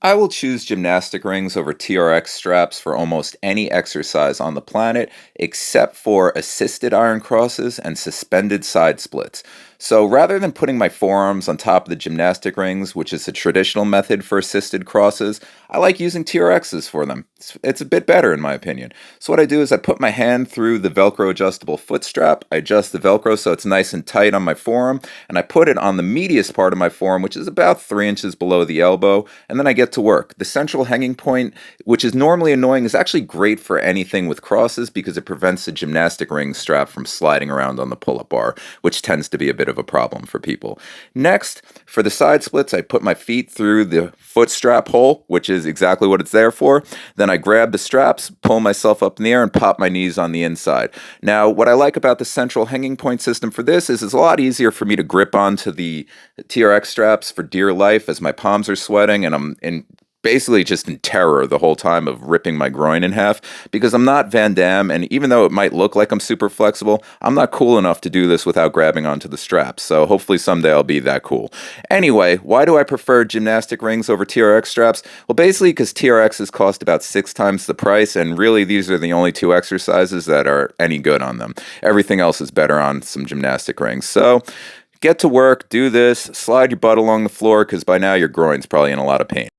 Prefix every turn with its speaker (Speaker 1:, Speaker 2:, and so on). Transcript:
Speaker 1: I will choose gymnastic rings over TRX straps for almost any exercise on the planet, except for assisted iron crosses and suspended side splits. So rather than putting my forearms on top of the gymnastic rings, which is a traditional method for assisted crosses, I like using TRXs for them. It's a bit better in my opinion. So what I do is I put my hand through the Velcro adjustable foot strap, I adjust the Velcro so it's nice and tight on my forearm, and I put it on the medius part of my forearm, which is about 3 inches below the elbow, and then I get to work. The central hanging point, which is normally annoying, is actually great for anything with crosses because it prevents the gymnastic ring strap from sliding around on the pull-up bar, which tends to be a bit of a problem for people. Next, for the side splits, I put my feet through the foot strap hole, which is exactly what it's there for. Then I grab the straps, pull myself up in the air, and pop my knees on the inside. Now, what I like about the central hanging point system for this is it's a lot easier for me to grip onto the TRX straps for dear life as my palms are sweating and I'm in basically just in terror the whole time of ripping my groin in half because I'm not Van Damme, and even though it might look like I'm super flexible, I'm not cool enough to do this without grabbing onto the straps, so hopefully someday I'll be that cool. Anyway, why do I prefer gymnastic rings over TRX straps? Well, basically because TRXs cost about 6 times the price, and really these are the only two exercises that are any good on them. Everything else is better on some gymnastic rings. So get to work, do this, slide your butt along the floor because by now your groin's probably in a lot of pain.